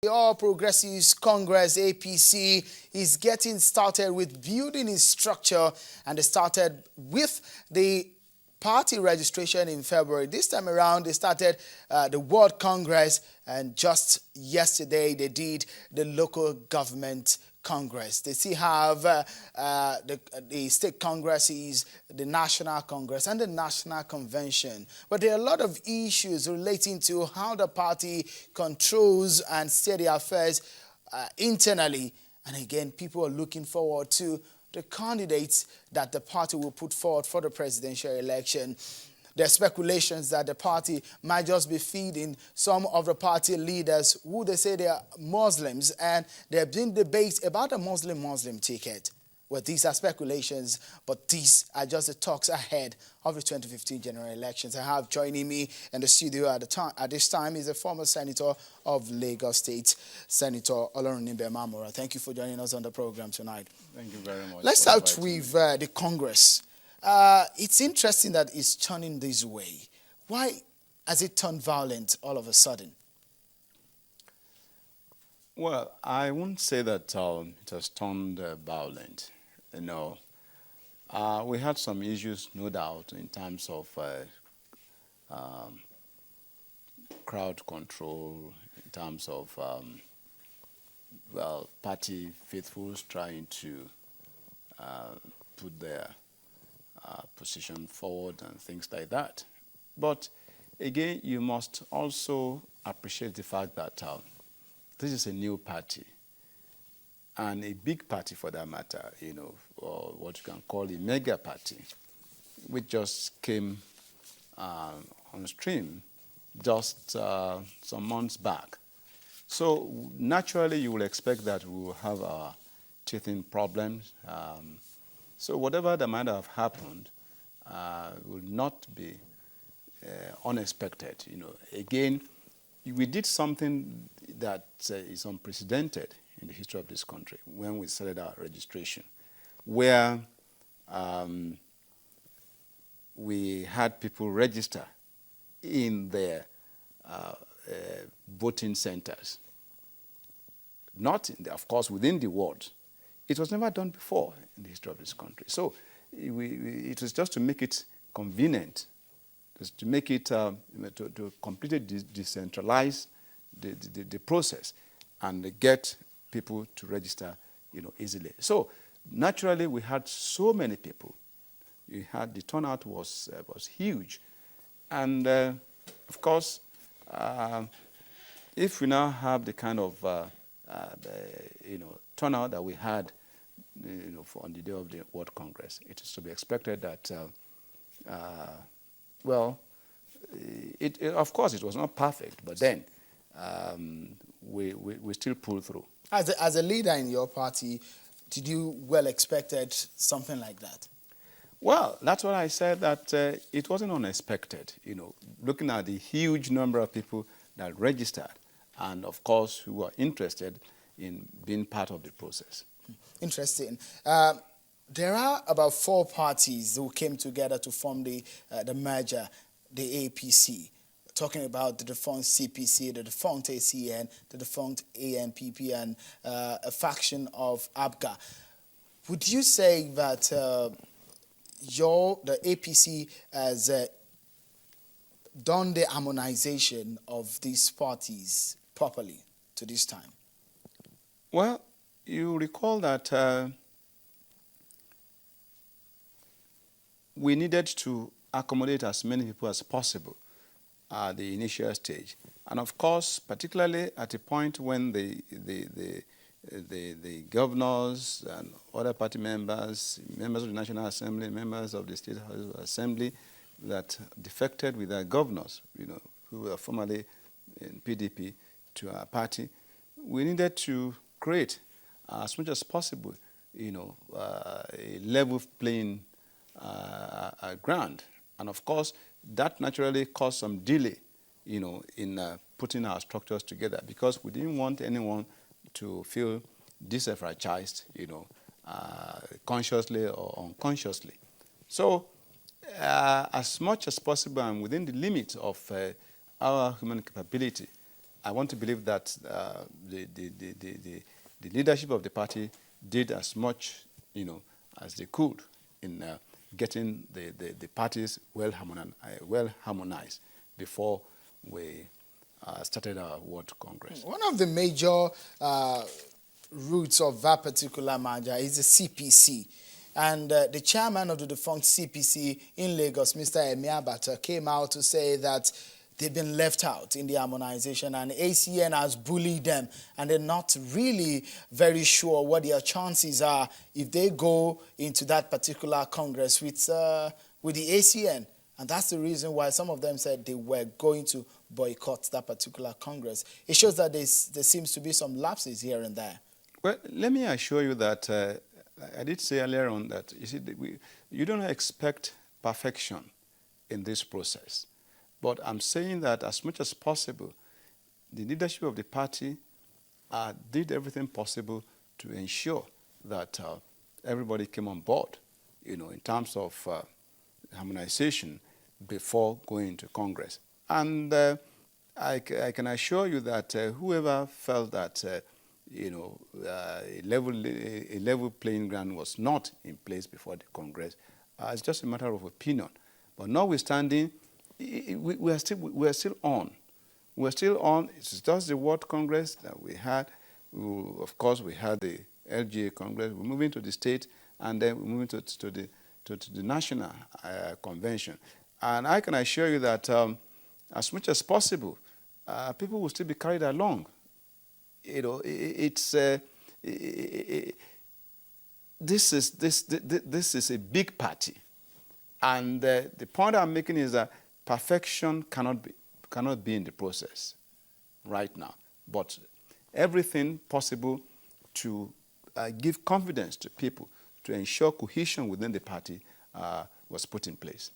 The All Progressives Congress, APC, is getting started with building its structure, and they started with the party registration in February. This time around, they started the World Congress, and just yesterday they did the local government Congress. They still have the state congresses, the National Congress, and the National Convention. But there are a lot of issues relating to how the party controls and steer the affairs internally. And again, people are looking forward to the candidates that the party will put forward for the presidential election. There are speculations that the party might just be feeding some of the party leaders who they say they are Muslims, and there have been debates about a Muslim ticket. Well, these are speculations, but these are just the talks ahead of the 2015 general elections. I have joining me in the studio at this time is a former senator of Lagos State, Senator Olorunimbe Mamora. Thank you for joining us on the program tonight. Thank you very much. Let's start with the Congress. It's interesting that it's turning this way. Why has it turned violent all of a sudden? Well, I wouldn't say that it has turned violent. No. We had some issues, no doubt, in terms of crowd control, in terms of, party faithfuls trying to put their position forward and things like that. But again, you must also appreciate the fact that this is a new party, and a big party for that matter, or what you can call a mega party, which just came on stream just some months back. So naturally, you will expect that we will have our teething problems. So whatever that might have happened will not be unexpected. Again, we did something that is unprecedented in the history of this country when we started our registration, where we had people register in their voting centers. Not, of course, within the ward. It was never done before in the history of this country. So it was just to make it convenient, just to make it, to completely decentralize the process and get people to register, easily. So naturally, we had so many people. The turnout was huge. And of course, if we now have the kind of turnout that we had, on the day of the World Congress, it is to be expected that, of course, it was not perfect, but then we still pulled through. As a leader in your party, did you well expected something like that? Well, that's what I said, that it wasn't unexpected, looking at the huge number of people that registered and, of course, who were interested in being part of the process. Interesting. There are about 4 parties who came together to form the merger, the APC. Talking about the defunct CPC, the defunct ACN, the defunct ANPP, and a faction of ABGA. Would you say that the APC has done the harmonization of these parties properly to this time? Well, you recall that we needed to accommodate as many people as possible at the initial stage. And of course, particularly at a point when the governors and other party members of the National Assembly, members of the State House Assembly that defected with their governors, who were formerly in PDP to our party, we needed to create as much as possible, a level playing ground. And of course, that naturally caused some delay, in putting our structures together, because we didn't want anyone to feel disenfranchised, consciously or unconsciously. So, as much as possible and within the limits of our human capability, I want to believe that the leadership of the party did as much, as they could in getting the parties well harmonized before we started our World Congress. One of the major roots of that particular merger is the CPC. And the chairman of the defunct CPC in Lagos, Mr. Emi Abata, came out to say that they've been left out in the harmonization and ACN has bullied them and they're not really very sure what their chances are if they go into that particular Congress with the ACN. And that's the reason why some of them said they were going to boycott that particular Congress. It shows that there seems to be some lapses here and there. Well, let me assure you that I did say earlier on that you don't expect perfection in this process. But I'm saying that as much as possible, the leadership of the party did everything possible to ensure that everybody came on board, in terms of harmonization before going to Congress. And I can assure you that whoever felt that a level playing ground was not in place before the Congress, it's just a matter of opinion. But notwithstanding, we are still on. We're still on. It's just the World Congress that we had. Of course, we had the LGA Congress. We're moving to the state, and then we're moving to the national convention. And I can assure you that as much as possible, people will still be carried along. This is a big party, and the point I'm making is that perfection cannot be in the process right now, but everything possible to give confidence to people, to ensure cohesion within the party was put in place.